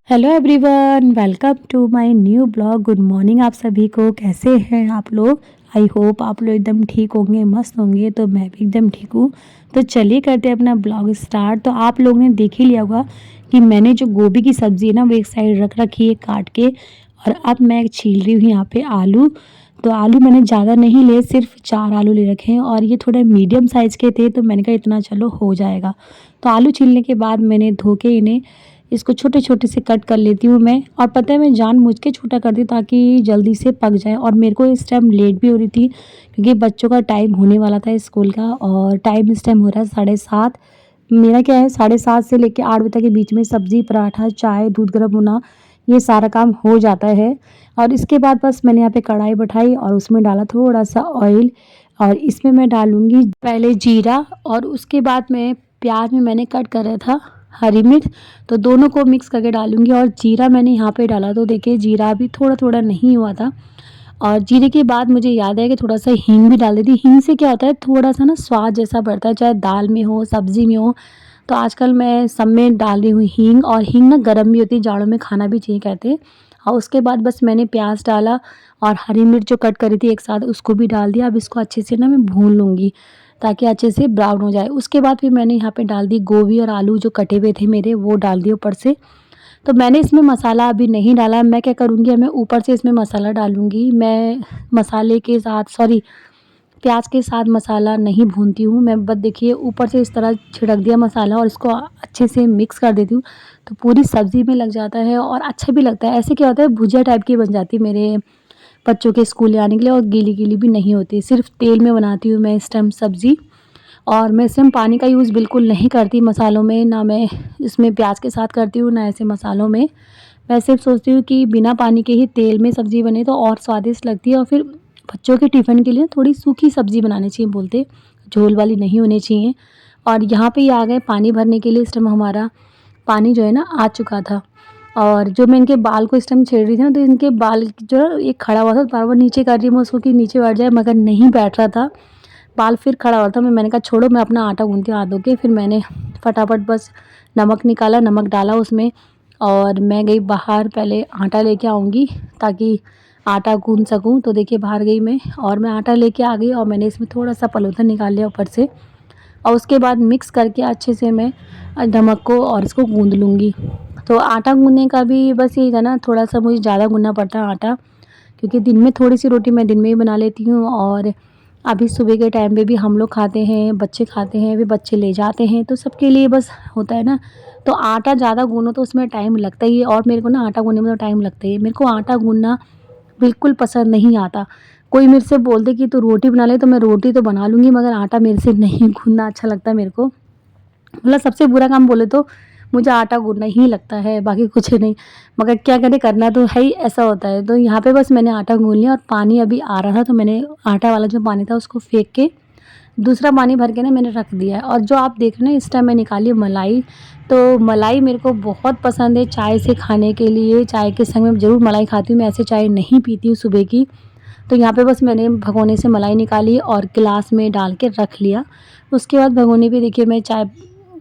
Hello everyone, welcome to my new blog. Good morning आप सभी को। कैसे हैं आप लोग? आई होप आप लोग एकदम ठीक होंगे, मस्त होंगे। तो मैं भी एकदम ठीक हूँ। तो चलिए करते हैं अपना ब्लॉग स्टार्ट। तो आप लोगों ने देख ही लिया होगा कि मैंने जो गोभी की सब्ज़ी है ना वो एक साइड रख रखी है काट के, और अब मैं छील रही हूँ यहाँ पे आलू। तो आलू मैंने ज़्यादा नहीं लिए, सिर्फ 4 आलू ले रखे हैं और ये थोड़े मीडियम साइज़ के थे, तो मैंने कहा इतना चलो हो जाएगा। तो आलू छीलने के बाद मैंने धो के इन्हें इसको छोटे-छोटे से कट कर लेती हूँ मैं। और पता है मैं जानबूझ के छोटा करती हूँ ताकि जल्दी से पक जाए। और मेरे को इस टाइम लेट भी हो रही थी क्योंकि बच्चों का टाइम होने वाला था स्कूल का, और टाइम इस टाइम हो रहा है 7:30। मेरा क्या है, 7:30 से लेके 8 बजे तक के बीच में सब्ज़ी, पराठा, चाय, दूध गर्म होना, ये सारा काम हो जाता है। और इसके बाद बस मैंने यहाँ पे कढ़ाई बैठाई और उसमें डाला थोड़ा-सा ऑयल, और इसमें मैं डालूँगी पहले जीरा, और उसके बाद में प्याज़ में मैंने कट करा था हरी मिर्च, तो दोनों को मिक्स करके डालूँगी। और जीरा मैंने यहाँ पे डाला, तो देखिए जीरा भी थोड़ा-थोड़ा नहीं हुआ था। और जीरे के बाद मुझे याद है कि थोड़ा-सा हींग भी डाल देती। हींग से क्या होता है, थोड़ा-सा ना स्वाद जैसा बढ़ता है, चाहे दाल में हो, सब्ज़ी में हो। तो आजकल मैं सब में डाल रही हूँ हींग, और हींग ना गरम भी होती है, जाड़ों में खाना भी चाहिए कहते हैं। और उसके बाद बस मैंने प्याज़ डाला और हरी मिर्च जो कट करी थी एक साथ, उसको भी डाल दिया। अब इसको अच्छे से ना मैं भून लूँगी ताकि अच्छे से ब्राउन हो जाए। उसके बाद फिर मैंने यहाँ पे डाल दी गोभी और आलू जो कटे हुए थे मेरे, वो डाल दिए ऊपर से। तो मैंने इसमें मसाला अभी नहीं डाला। मैं क्या करूँगी, मैं ऊपर से इसमें मसाला डालूँगी। मैं मसाले के साथ, सॉरी, प्याज़ के साथ मसाला नहीं भूनती हूँ मैं, बस देखिए ऊपर से इस तरह छिड़क दिया मसाला और इसको अच्छे से मिक्स कर देती हूँ, तो पूरी सब्ज़ी में लग जाता है और अच्छा भी लगता है। ऐसे क्या होता है, भुजिया टाइप की बन जाती है मेरे बच्चों के स्कूल ले आने के लिए, और गीली-गीली भी नहीं होती। सिर्फ़ तेल में बनाती हूँ मैं इस टाइम सब्ज़ी। और मैं इसमें पानी का यूज़ बिल्कुल नहीं करती मसालों में, ना मैं इसमें प्याज़ के साथ करती हूँ, ना ऐसे मसालों में। मैं सिर्फ़ सोचती हूँ कि बिना पानी के ही तेल में सब्ज़ी बने तो और स्वादिष्ट लगती है। और फिर बच्चों के टिफ़िन के लिए थोड़ी सूखी सब्ज़ी बनानी चाहिए बोलते, झोल वाली नहीं होनी चाहिए। और यहाँ पे ये आ गए पानी भरने के लिए। इस टाइम हमारा पानी जो है ना आ चुका था। और जो मैं इनके बाल को इस टाइम छेड़ रही थी ना, तो इनके बाल जो है एक खड़ा हुआ था, बार-बार नीचे कर रही हूँ मैं उसको कि नीचे बैठ जाए, मगर नहीं बैठ रहा था। बाल फिर खड़ा हो रहा था। मैंने कहा छोड़ो, मैं अपना आटा गूँथती हूँ हाथ धो के। फिर मैंने फटाफट बस नमक निकाला, नमक डाला उसमें, और मैं गई बाहर, पहले आटा लेके आऊँगी ताकि आटा गूँथ सकूँ। तो देखिए बाहर गई मैं और मैं आटा लेके आ गई, और मैंने इसमें थोड़ा-सा पलोथा निकाल लिया ऊपर से, और उसके बाद मिक्स करके अच्छे से मैं नमक को और इसको गूँथ लूँगी। तो आटा गूँथने का भी बस यही था ना, थोड़ा-सा मुझे ज़्यादा गूँथना पड़ता है आटा, क्योंकि दिन में थोड़ी-सी रोटी मैं दिन में ही बना लेती हूँ। और अभी सुबह के टाइम पे भी हम लोग खाते हैं, बच्चे खाते हैं, फिर बच्चे ले जाते हैं, तो सबके लिए बस होता है ना। तो आटा ज़्यादा गूँथो तो उसमें टाइम लगता ही है, और मेरे को ना आटा गूँथने में तो टाइम लगता ही है। मेरे को आटा गूँथना बिल्कुल पसंद नहीं आता। कोई मेरे से बोल दे कि तू रोटी बना ले, तो मैं रोटी तो बना लूँगी, मगर आटा मेरे से नहीं गूँथना अच्छा लगता मेरे को। मतलब सबसे बुरा काम बोले तो मुझे आटा गूँथना ही लगता है, बाकी कुछ नहीं। मगर क्या करें, करना तो है ही, ऐसा होता है। तो यहाँ पे बस मैंने आटा गूँथ लिया, और पानी अभी आ रहा था, तो मैंने आटा वाला जो पानी था उसको फेंक के दूसरा पानी भर के ना मैंने रख दिया है। और जो आप देख रहे हैं इस टाइम मैं निकाली मलाई। तो मलाई मेरे को बहुत पसंद है चाय से खाने के लिए। चाय के संग में ज़रूर मलाई खाती हूँ मैं, ऐसे चाय नहीं पीती हूँ सुबह की। तो यहाँ पे बस मैंने भगोने से मलाई निकाली और गिलास में डाल के रख लिया। उसके बाद भगोने पे देखिए मैं चाय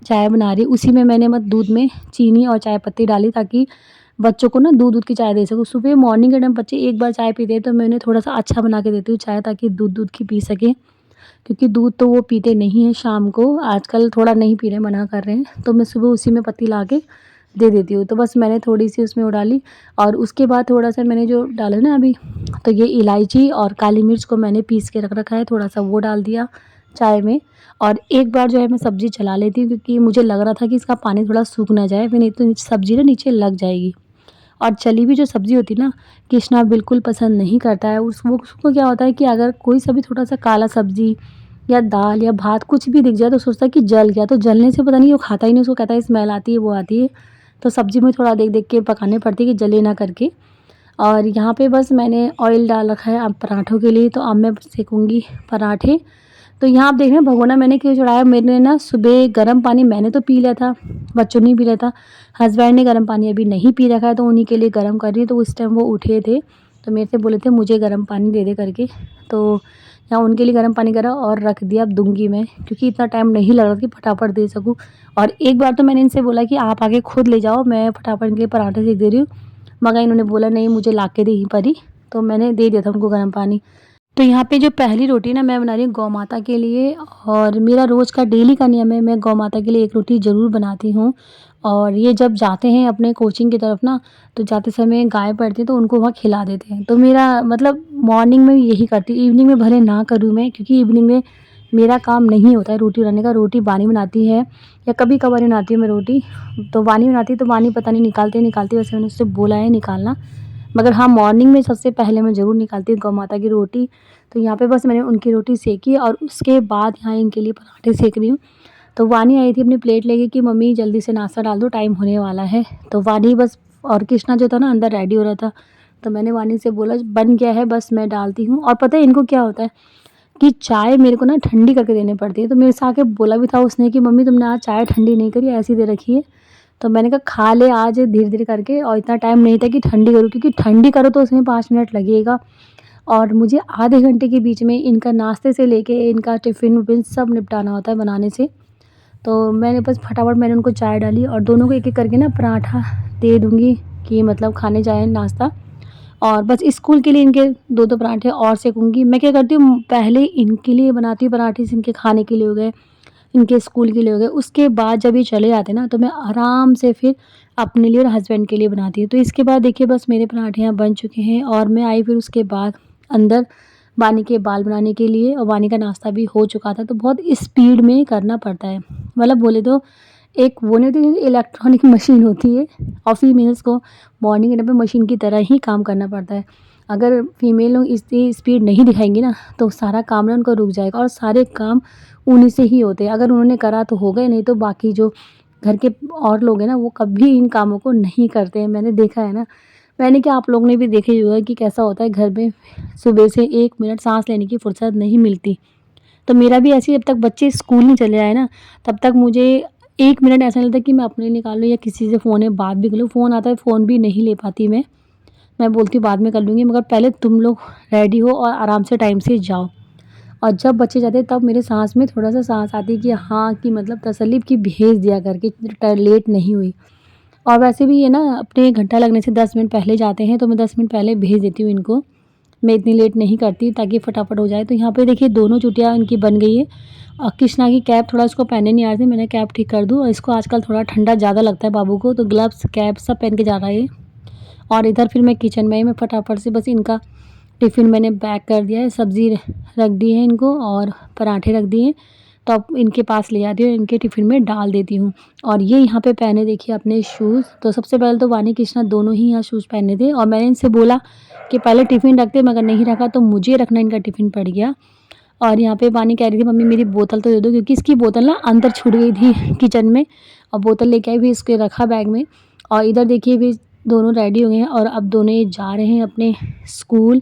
चाय बना रही हूँ। उसी में मैंने दूध में चीनी और चाय पत्ती डाली ताकि बच्चों को ना दूध-दूध की चाय दे सकूँ। सुबह मॉर्निंग के टाइम बच्चे एक बार चाय पीते हैं, तो मैं उन्हें थोड़ा-सा अच्छा बना के देती हूँ चाय, ताकि दूध-दूध की पी सकें। क्योंकि दूध तो वो पीते नहीं हैं शाम को, आजकल थोड़ा नहीं पी रहे, मना कर रहे हैं। तो मैं सुबह उसी में पत्ती ला के दे देती हूँ। तो बस मैंने थोड़ी-सी उसमें वो डाली, और उसके बाद थोड़ा-सा मैंने जो डाला ना अभी, तो ये इलायची और काली मिर्च को मैंने पीस के रख रखा है, थोड़ा-सा वो डाल दिया चाय में। और एक बार जो है मैं सब्ज़ी चला लेती हूँ, क्योंकि मुझे लग रहा था कि इसका पानी थोड़ा सूख ना जाए, फिर नहीं तो सब्ज़ी ना नीचे लग जाएगी। और चली हुई जो सब्ज़ी होती है ना, कृष्णा बिल्कुल पसंद नहीं करता है। उसको क्या होता है कि अगर कोई सा भी थोड़ा-सा काला सब्ज़ी या दाल या भात कुछ भी दिख जाए, तो सोचता है कि जल गया। तो जलने से पता नहीं वो खाता ही नहीं, उसको कहता है स्मेल आती है, वो आती है। तो सब्ज़ी में थोड़ा देख-देख के पकानी पड़ती है कि जले ना करके। और यहाँ पे बस मैंने ऑयल डाल रखा है अब पराठों के लिए, तो अब मैं सेकूँगी पराठे। तो यहाँ आप देख रहे हैं भगोना मैंने क्यों चढ़ाया, मैंने ना सुबह गर्म पानी मैंने तो पी लिया था, बच्चों ने भी पी लिया था। हस्बैंड ने गर्म पानी अभी नहीं पी रखा है, तो उन्हीं के लिए गर्म कर रही हूँ। तो उस टाइम वो उठे थे, तो मेरे से बोले थे मुझे गर्म पानी दे दे करके। तो यहाँ उनके लिए गर्म पानी करा और रख दिया। अब दूँगी मैं, क्योंकि इतना टाइम नहीं लग रहा कि फटाफट दे सकूँ। और एक बार तो मैंने इनसे बोला कि आप आके खुद ले जाओ, मैं फटाफट इनके लिए पराठे सेक दे रही हूँ, मगर इन्होंने बोला नहीं मुझे ला के दे यहीं पर ही, तो मैंने दे दिया था उनको गर्म पानी। तो यहाँ पे जो पहली रोटी ना मैं बना रही हूँ गौ माता के लिए, और मेरा रोज़ का डेली का नियम है, मैं गौ माता के लिए एक रोटी ज़रूर बनाती हूँ। और ये जब जाते हैं अपने कोचिंग की तरफ ना, तो जाते समय गाय पड़ती है तो उनको वहाँ खिला देते हैं। तो मेरा मतलब मॉर्निंग में यही करती हूँ, इवनिंग में भले ना करूँ मैं, क्योंकि इवनिंग में मेरा काम नहीं होता है रोटी बनाने का। रोटी वानी बनाती है या कभी कभार बनाती हूँ मैं रोटी, तो वानी बनाती है तो वानी पता नहीं निकालती वैसे मैंने उससे बोला है निकालना, मगर हाँ मॉर्निंग में सबसे पहले मैं ज़रूर निकालती हूँ गौ माता की रोटी। तो यहाँ पे बस मैंने उनकी रोटी सेकी और उसके बाद यहाँ इनके लिए पराठे सेक रही हूँ। तो वानी आई थी अपनी प्लेट लेके कि मम्मी जल्दी से नाश्ता डाल दो, टाइम होने वाला है। तो वानी बस, और कृष्णा जो था ना अंदर रेडी हो रहा था, तो मैंने वानी से बोला बन गया है बस मैं डालती हूँ। और पता है इनको क्या होता है कि चाय मेरे को ना ठंडी करके देनी पड़ती है। तो मेरे से आके बोला भी था उसने कि मम्मी तुमने आज चाय ठंडी नहीं करी, ऐसी दे रखी है। तो मैंने कहा खा ले आज धीरे-धीरे करके, और इतना टाइम नहीं था कि ठंडी करूँ, क्योंकि ठंडी करो तो उसमें 5 मिनट लगेगा और मुझे आधे घंटे के बीच में इनका नाश्ते से लेके इनका टिफ़िन-विफ़िन सब निपटाना होता है बनाने से। तो मैंने बस फटाफट मैंने उनको चाय डाली और दोनों को एक-एक करके ना पराठा दे दूँगी कि मतलब खाने जाएँ नाश्ता। और बस स्कूल के लिए इनके 2-2 पराठे और सेकूँगी। मैं क्या करती हूँ पहले इनके लिए बनाती हूँ पराठे, इनके खाने के लिए हो गए, इनके स्कूल के लिए हो गए। उसके बाद जब ये चले जाते हैं ना, तो मैं आराम से फिर अपने लिए और हस्बैंड के लिए बनाती हूँ। तो इसके बाद देखिए बस मेरे पराठे यहाँ बन चुके हैं और मैं आई फिर उसके बाद अंदर वानी के बाल बनाने के लिए, और वानी का नाश्ता भी हो चुका था। तो बहुत स्पीड में करना पड़ता है, मतलब बोले तो एक वो नहीं होती इलेक्ट्रॉनिक मशीन होती है, और फीमेल्स को मॉर्निंग के टाइम पे मशीन की तरह ही काम करना पड़ता है। अगर फीमेल लोग इतनी स्पीड नहीं दिखाएंगी ना, तो सारा काम ना उनका रुक जाएगा और सारे काम उन्हीं से ही होते हैं। अगर उन्होंने करा तो हो गए, नहीं तो बाकी जो घर के और लोग हैं ना, वो कभी इन कामों को नहीं करते हैं, मैंने देखा है ना। मैंने क्या आप लोग ने भी देखा ही होगा कि कैसा होता है घर में, सुबह से 1 मिनट साँस लेने की फुर्सत नहीं मिलती। तो मेरा भी ऐसे ही, जब तक बच्चे स्कूल नहीं चले जाए ना, तब तक मुझे 1 मिनट ऐसा नहीं लगता कि मैं अपने लिए निकाल लूँ या किसी से फ़ोन में बात भी कर लूँ। फ़ोन आता है, फ़ोन भी नहीं ले पाती मैं बोलती हूँ बाद में कर लूँगी, मगर पहले तुम लोग रेडी हो और आराम से टाइम से जाओ। और जब बच्चे जाते हैं तब मेरे साँस में थोड़ा-सा साँस आती है कि हाँ, कि मतलब तसल्ली कि भेज दिया करके लेट नहीं हुई। और वैसे भी ये ना अपने घंटा लगने से 10 मिनट पहले जाते हैं, तो मैं 10 मिनट पहले भेज देती हूँ इनको। मैं इतनी लेट नहीं करती ताकि फटाफट हो जाए। तो यहाँ पे देखिए दोनों चुटिया इनकी बन गई है। कृष्णा की कैप थोड़ा इसको पहनने नहीं आ रही थी, मैंने कैप ठीक कर दूँ, और इसको आजकल थोड़ा ठंडा ज़्यादा लगता है बाबू को, तो ग्लव्स, कैप सब पहन के जा रहा है ये। और इधर फिर मैं किचन में ही मैं फटाफट से बस इनका टिफ़िन मैंने पैक कर दिया है, सब्ज़ी रख दी है इनको और पराठे रख दिए हैं। तो अब इनके पास ले जाती हूँ, इनके टिफ़िन में डाल देती हूँ। और ये यहाँ पे पहने देखिए अपने शूज़। तो सबसे पहले तो वानी कृष्णा दोनों ही यहाँ शूज़ पहने थे, और मैंने इनसे बोला कि पहले टिफ़िन रखते, मगर नहीं रखा, तो मुझे रखना इनका टिफ़िन पड़ गया। और यहाँ पे वानी कह रही थी मम्मी मेरी बोतल तो दे दो, क्योंकि इसकी बोतल ना अंदर छूट गई थी किचन में, और बोतल लेके आई, फिर इसके रखा बैग में। और इधर देखिए भी दोनों रेडी हो गए हैं और अब दोनों ये जा रहे हैं अपने स्कूल।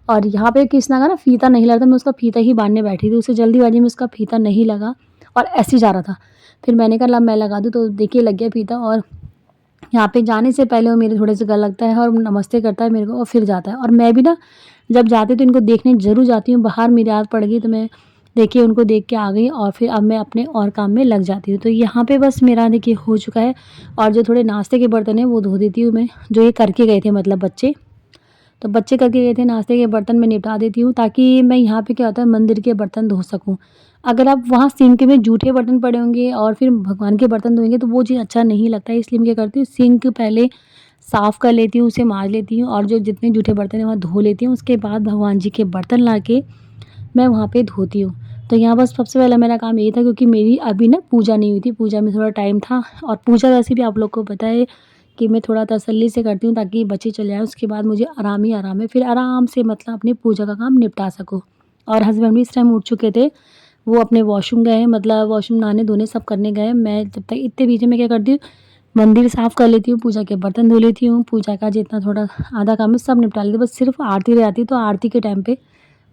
और यहाँ पे कृष्णा का ना फ़ीता नहीं लगा था, मैं उसका फ़ीता ही बाँधने बैठी थी, उसे जल्दीबाजी में उसका फ़ीता नहीं लगा और ऐसे ही जा रहा था। फिर मैंने कहा ला मैं लगा दूँ, तो देखिए लग गया फ़ीता। और यहाँ पे जाने से पहले वो मेरे थोड़े से गले लगता है और नमस्ते करता है मेरे को और फिर जाता है। और मैं भी ना जब जाती हूँ तो इनको देखने ज़रूर जाती हूँ, बाहर मेरी आदत पड़ गई, तो मैं देखिए उनको देख के आ गई और फिर अब मैं अपने और काम में लग जाती हूँ। तो यहाँ पे बस मेरा देखिए हो चुका है, और जो थोड़े नाश्ते के बर्तन हैं वो धो देती हूँ मैं, जो ये करके गए थे मतलब बच्चे। तो बच्चे करके गए थे नाश्ते के बर्तन मैं निपटा देती हूँ, ताकि मैं यहाँ पे क्या होता है मंदिर के बर्तन धो सकूँ। अगर आप वहाँ सिंक में जूठे बर्तन पड़े होंगे और फिर भगवान के बर्तन धोएँगे तो वो चीज़ अच्छा नहीं लगता है, इसलिए मैं क्या करती हूँ सिंक पहले साफ़ कर लेती हूँ, उसे माँज लेती हूँ और जो जितने जूठे बर्तन हैं वहाँ धो लेती हूँ। उसके बाद भगवान जी के बर्तन लाके मैं वहाँ पे धोती हूँ। तो यहाँ बस सबसे पहला मेरा काम यही था, क्योंकि मेरी अभी ना पूजा नहीं हुई थी, पूजा में थोड़ा टाइम था। और पूजा वैसे भी आप लोग को पता है कि मैं थोड़ा तसल्ली से करती हूँ ताकि बच्चे चले आएँ, उसके बाद मुझे आराम ही आराम है, फिर आराम से मतलब अपनी पूजा का काम निपटा सकूँ। और हस्बैंड भी इस टाइम उठ चुके थे, वो अपने वॉशरूम गए हैं, मतलब वॉशरूम नहाने-धोने सब करने गए हैं। मैं जब तक इतने बीच में क्या करती हूँ, मंदिर साफ़ कर लेती हूँ, पूजा के बर्तन धो लेती हूँ, पूजा का जितना थोड़ा आधा काम है सब निपटा लेती हूँ। बस सिर्फ़ आरती रह जाती है, तो आरती के टाइम पे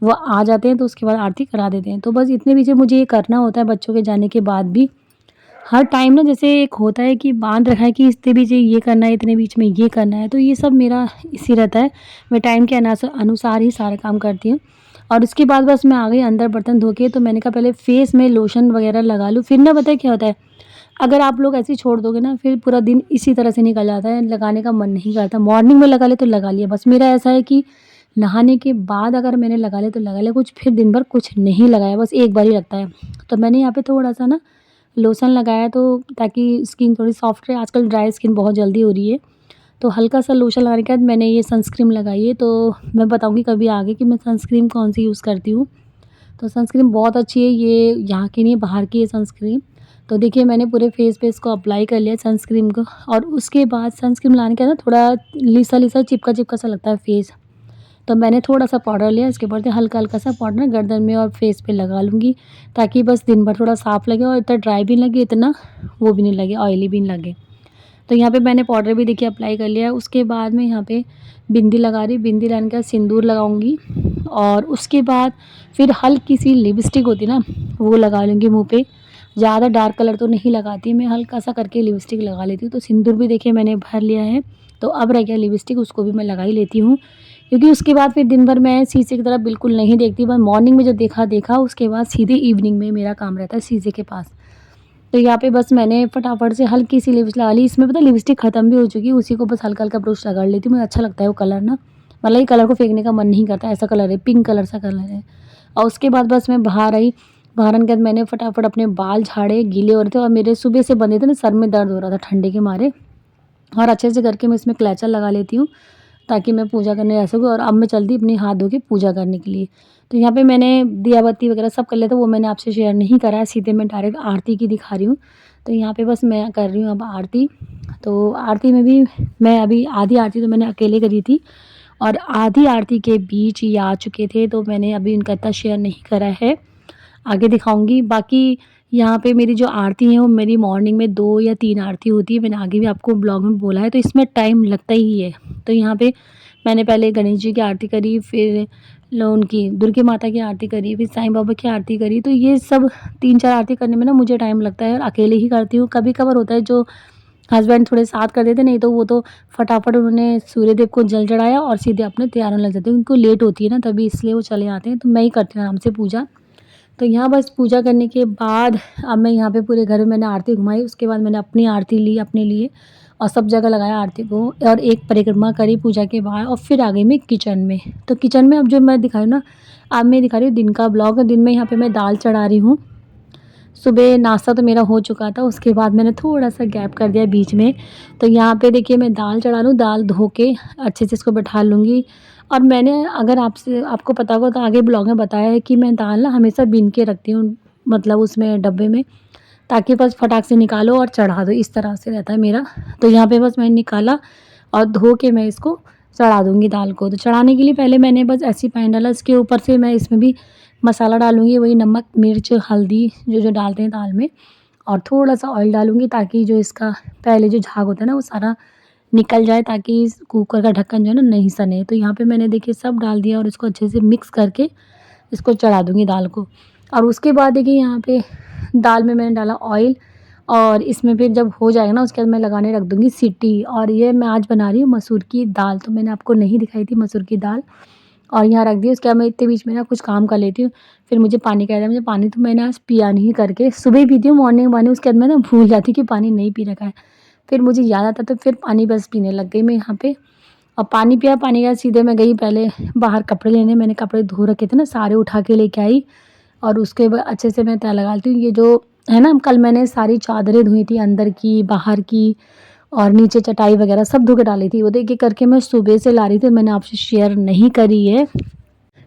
वो आ जाते हैं, तो उसके बाद आरती करा देते हैं। तो बस इतने बीच में मुझे ये करना होता है बच्चों के जाने के बाद भी। हर टाइम ना जैसे एक होता है कि बाँध रखा है कि इतने बीच ये करना है, इतने बीच में ये करना है, तो ये सब मेरा इसी रहता है। मैं टाइम के अनुसार ही सारा काम करती हूँ। और उसके बाद बस मैं आ गई अंदर बर्तन धो के। तो मैंने कहा पहले फेस में लोशन वगैरह लगा लूँ, फिर ना पता है क्या होता है, अगर आप लोग ऐसे ही छोड़ दोगे ना फिर पूरा दिन इसी तरह से निकल जाता है, लगाने का मन नहीं करता। मॉर्निंग में लगा ले तो लगा लिया, बस मेरा ऐसा है कि नहाने के बाद अगर मैंने लगा लिया तो लगा लिया, कुछ फिर दिन भर कुछ नहीं लगाया, बस एक बार ही लगता है। तो मैंने यहाँ पे थोड़ा-सा ना लोशन लगाया, तो ताकि स्किन थोड़ी सॉफ्ट रहे, आजकल ड्राई स्किन बहुत जल्दी हो रही है। तो हल्का-सा लोशन लगाने के बाद मैंने ये सनस्क्रीन लगाई है, तो मैं बताऊँगी कभी आगे कि मैं सनस्क्रीन कौन-सी यूज़ करती हूँ। तो सनस्क्रीन बहुत अच्छी है, ये यहाँ की नहीं है, बाहर की है सनस्क्रीन। तो देखिए मैंने पूरे फेस पे इसको अप्लाई कर लिया सनस्क्रीन को, और उसके बाद सनस्क्रीन लगाने के बाद ना थोड़ा लिसा-लिसा, चिपका-चिपका सा लगता है फेस। तो मैंने थोड़ा-सा पाउडर लिया, इसके ऊपर से हल्का-हल्का सा पाउडर ना गर्दन में और फेस पे लगा लूँगी, ताकि बस दिन भर थोड़ा साफ़ लगे और इतना ड्राई भी नहीं लगे, इतना वो भी नहीं लगे, ऑयली भी नहीं लगे। तो यहाँ पे मैंने पाउडर भी देखिए अप्लाई कर लिया है। उसके बाद मैं यहाँ पे बिंदी लगा रही, बिंदी लगाने के बाद सिंदूर लगाऊंगी, और उसके बाद फिर हल्की सी लिपस्टिक होती है ना, वो लगा लूँगी मुँह पे। ज़्यादा डार्क कलर तो नहीं लगाती मैं, हल्का सा करके लिपस्टिक लगा लेती हूँ। तो सिंदूर भी देखिए मैंने भर लिया है, तो अब रह गया लिपस्टिक, उसको भी मैं लगा ही लेती हूँ। क्योंकि उसके बाद फिर दिन भर मैं शीशे की तरफ बिल्कुल नहीं देखती, बस मॉर्निंग में जो देखा उसके बाद सीधे इवनिंग में मेरा काम रहता है शीशे के पास। तो यहाँ पे बस मैंने फटाफट से हल्की सी लिप्स लगा ली। इसमें पता है लिपस्टिक ख़त्म भी हो चुकी है, उसी को बस हल्का-हल्का ब्रश रगड़ लेती हूँ। मुझे अच्छा लगता है वो कलर ना, मतलब ये कलर को फेंकने का मन नहीं करता, ऐसा कलर है, पिंक कलर सा कलर है। और उसके बाद बस मैं बाहर आई, बाहर आने के बाद मैंने फटाफट अपने बाल झाड़े, गीले हो रहे थे और मेरे सुबह से बंधे थे ना, सर में दर्द हो रहा था ठंडी के मारे, और अच्छे से करके मैं इसमें क्लचर लगा लेती हूँ, ताकि मैं पूजा करने जा सकूँ। और अब मैं चलती अपने हाथ धो के पूजा करने के लिए। तो यहाँ पे मैंने दिया बत्ती वगैरह सब कर लिया था, वो मैंने आपसे शेयर नहीं करा है, सीधे मैं डायरेक्ट आरती की दिखा रही हूँ। तो यहाँ पे बस मैं कर रही हूँ अब आरती। तो आरती में भी मैं अभी आधी आरती तो मैंने अकेले करी थी, और आधी आरती के बीच ये आ चुके थे, तो मैंने अभी इनका इतना शेयर नहीं करा है, आगे दिखाऊँगी। बाकी यहाँ पे मेरी जो आरती है वो मेरी मॉर्निंग में 2 या 3 आरती होती है, मैंने आगे भी आपको ब्लॉग में बोला है, तो इसमें टाइम लगता ही है। तो यहाँ पे मैंने पहले गणेश जी की आरती करी, फिर उनकी दुर्गा माता की आरती करी, फिर साईं बाबा की आरती करी। तो ये सब 3-4 आरती करने में ना मुझे टाइम लगता है, और अकेले ही करती हूँ। कभी-कभार होता है जो हस्बैंड थोड़े साथ कर देते, नहीं तो वो तो फटाफट उन्होंने सूर्यदेव को जल चढ़ाया और सीधे अपने तैयार होने लग जाते हैं। उनको लेट होती है ना, तभी इसलिए वो चले आते हैं, तो मैं ही करती हूँ आराम से पूजा। तो यहाँ बस पूजा करने के बाद अब मैं यहाँ पे पूरे घर में मैंने आरती घुमाई, उसके बाद मैंने अपनी आरती ली अपने लिए, और सब जगह लगाया आरती को, और एक परिक्रमा करी पूजा के बाद, और फिर आ गई मैं किचन में। तो किचन में अब जो मैं दिखा रही हूँ ना, अब मैं दिखा रही हूँ दिन का ब्लॉग। दिन में यहाँ पे मैं दाल चढ़ा रही हूँ। सुबह नाश्ता तो मेरा हो चुका था, उसके बाद मैंने थोड़ा-सा गैप कर दिया बीच में। तो यहाँ पे देखिए मैं दाल चढ़ा लूँ, दाल धो के अच्छे से इसको बैठा लूँगी। और मैंने, अगर आपसे आपको पता होगा तो आगे ब्लॉग में बताया है कि मैं दाल ना हमेशा बीन के रखती हूँ, मतलब उसमें डब्बे में, ताकि बस फटाक से निकालो और चढ़ा दो, इस तरह से रहता है मेरा। तो यहाँ पे बस मैंने निकाला और धो के मैं इसको चढ़ा दूँगी दाल को। तो चढ़ाने के लिए पहले मैंने बस ऐसे ही पानी डाला, इसके ऊपर से मैं इसमें भी मसाला डालूँगी, वही नमक, मिर्च, हल्दी जो डालते हैं दाल में, और थोड़ा-सा ऑयल डालूँगी, ताकि जो इसका पहले जो झाग होता है ना वो सारा निकल जाए, ताकि इस कुकर का ढक्कन जो है ना नहीं सने। तो यहाँ पे मैंने देखिए सब डाल दिया, और इसको अच्छे से मिक्स करके इसको चढ़ा दूँगी दाल को। और उसके बाद देखिए यहाँ पे दाल में मैंने डाला ऑयल, और इसमें फिर जब हो जाएगा ना उसके बाद मैं लगाने रख दूँगी सीटी। और ये मैं आज बना रही हूँ मसूर की दाल, तो मैंने आपको नहीं दिखाई थी मसूर की दाल, और यहाँ रख दी। उसके बाद मैं इतने बीच में ना कुछ काम कर लेती हूँ। फिर मुझे पानी का याद आया, मुझे पानी तो मैंने आज पिया नहीं करके, सुबह पीती हूँ मॉर्निंग पानी, उसके बाद मैं ना भूल जाती हूँ कि पानी नहीं पी रखा है। फिर मुझे याद आता तो फिर पानी बस पीने लग गई मैं यहाँ पे, और पानी पिया, पानी के बाद सीधे मैं गई पहले बाहर कपड़े लेने। मैंने कपड़े धो रखे थे ना, सारे उठा के लेके आई, और उसके बाद अच्छे से मैं तय लगा लेती हूँ। ये जो है ना, कल मैंने सारी चादरें धोई थी, अंदर की, बाहर की, और नीचे चटाई वगैरह सब धो के डाली थी। वो देखिए करके मैं सुबह से ला रही थी, मैंने आपसे शेयर नहीं करी है।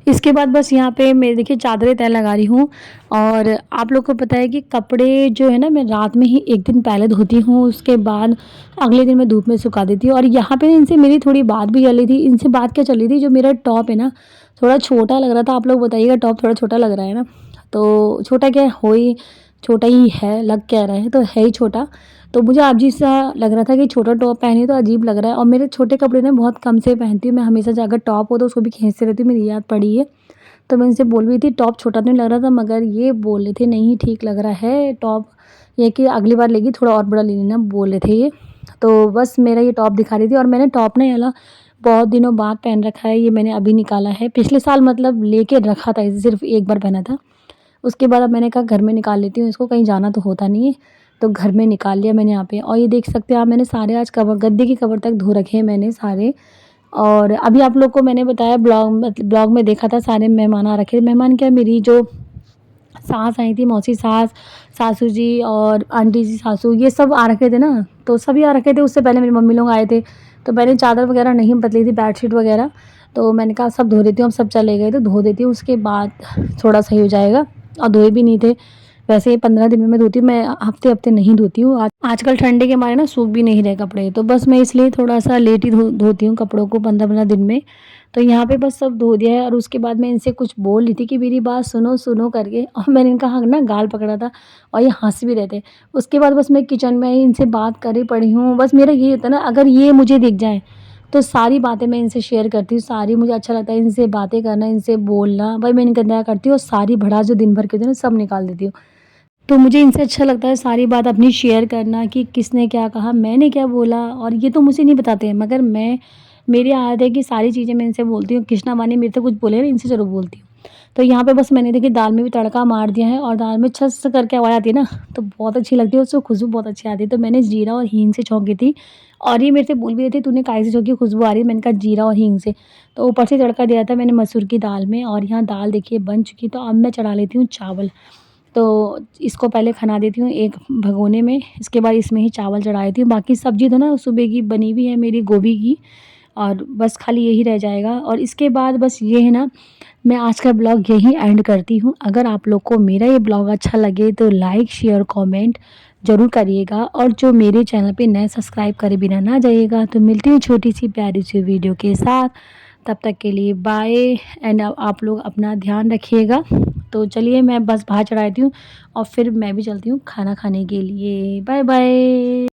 इसके बाद बस यहाँ पे मैं देखिए चादरें तय लगा रही हूँ। और आप लोग को पता है कि कपड़े जो है ना, मैं रात में ही एक दिन पहले धोती हूँ, उसके बाद अगले दिन मैं धूप में सुखा देती हूँ। और यहाँ पे इनसे मेरी थोड़ी बात भी चल रही थी। इनसे बात क्या चल रही थी, जो मेरा टॉप है ना थोड़ा छोटा लग रहा था। आप लोग बताइएगा टॉप थोड़ा छोटा लग रहा है ना, तो छोटा क्या हो ही, छोटा ही है, लग क्या रहा है, तो है ही छोटा। तो मुझे अजीब सा लग रहा था कि छोटा टॉप पहनी तो अजीब लग रहा है, और मेरे छोटे कपड़े ना बहुत कम से पहनती हूँ मैं, हमेशा अगर टॉप हो तो उसको भी खींचती रहती हूँ, मेरी याद पड़ी है। तो मैं उनसे बोल रही थी टॉप छोटा नहीं लग रहा था, मगर ये बोल रहे थे नहीं ठीक लग रहा है टॉप, ये कि अगली बार लेगी थोड़ा और बड़ा ले लेना, बोल रहे थे ये। तो बस मेरा ये टॉप दिखा रही थी, और मैंने टॉप ना ये वाला बहुत दिनों बाद पहन रखा है, ये मैंने अभी निकाला है। पिछले साल मतलब लेके रखा था इसे, सिर्फ़ एक बार पहना था। उसके बाद अब मैंने कहा घर में निकाल लेती हूँ इसको, कहीं जाना तो होता नहीं है, तो घर में निकाल लिया मैंने यहाँ पे। और ये देख सकते हैं आप, मैंने सारे आज कवर, गद्दे की कवर तक धो रखे हैं मैंने सारे। और अभी आप लोग को मैंने बताया ब्लॉग में देखा था, सारे मेहमान आ रखे थे। मेहमान क्या, मेरी जो सास आई थी, मौसी सास, सासू जी और आंटी जी सासू, ये सब आ रखे थे ना, तो सभी आ रखे थे। उससे पहले मेरी मम्मी लोग आए थे, तो मैंने चादर वगैरह नहीं बदली थी, बेडशीट वगैरह, तो मैंने कहा सब धो देती हूँ। अब सब चले गए तो धो देती हूँ, उसके बाद थोड़ा सही हो जाएगा। और धोए भी नहीं थे, वैसे 15 दिन में मैं धोती हूँ, मैं हफ्ते हफ्ते नहीं धोती हूँ। आजकल ठंडे के मारे ना सूख भी नहीं रहे कपड़े, तो बस मैं इसलिए थोड़ा सा लेट ही धोती हूँ कपड़ों को 15-15 दिन में। तो यहाँ पे बस सब धो दिया है। और उसके बाद मैं इनसे कुछ बोल रही थी कि मेरी बात सुनो सुनो करके, और मैंने इनका ना गाल पकड़ा था, और ये हंस भी रहे थे। उसके बाद बस मैं किचन में ही इनसे बात कर ही पड़ी हूँ। बस मेरा ये होता है ना, अगर ये मुझे दिख जाए तो सारी बातें मैं इनसे शेयर करती हूँ, सारी मुझे अच्छा लगता है इनसे बातें करना, इनसे बोलना। भाई मैं इनका क्या करती हूँ, सारी भड़ास जो दिन भर की होती है ना, सब निकाल देती हूँ। तो मुझे इनसे अच्छा लगता है सारी बात अपनी शेयर करना, कि किसने क्या कहा, मैंने क्या बोला। और ये तो मुझे नहीं बताते हैं, मगर मेरी आदत है कि सारी चीज़ें मैं इनसे बोलती हूँ। कृष्णा माँ ने मेरे से कुछ बोले ना, इनसे ज़रूर बोलती हूँ। तो यहाँ पे बस मैंने देखिए दाल में भी तड़का मार दिया है, और दाल में छस करके आवाज़ आती है ना, तो बहुत अच्छी लगती है, उससे खुशबू बहुत अच्छी आती है। तो मैंने जीरा और हींग से छौंकी थी, और ये मेरे से बोल भी रही थी, तूने काहे से छौंकी, खुशबू आ रही है। मैंने कहा जीरा और हींग से। तो ऊपर से तड़का दिया था मैंने मसूर की दाल में। और यहाँ दाल देखिए बन चुकी, तो अब मैं चढ़ा लेती हूँ चावल। तो इसको पहले खना देती हूँ एक भगोने में, इसके बाद इसमें ही चावल चढ़ा देती हूँ। बाकी सब्ज़ी तो ना सुबह की बनी हुई है मेरी, गोभी की, और बस खाली यही रह जाएगा। और इसके बाद बस ये है ना, मैं आज का ब्लॉग यहीं एंड करती हूँ। अगर आप लोग को मेरा ये ब्लॉग अच्छा लगे तो लाइक शेयर कमेंट ज़रूर करिएगा, और जो मेरे चैनल पे नए सब्सक्राइब करे बिना ना जाइएगा। तो मिलती हूँ छोटी सी प्यारी सी वीडियो के साथ, तब तक के लिए बाय। एंड आप लोग अपना ध्यान रखिएगा। तो चलिए मैं बस बाहर चढ़ाती हूँ, और फिर मैं भी चलती हूँ खाना खाने के लिए। Bye bye.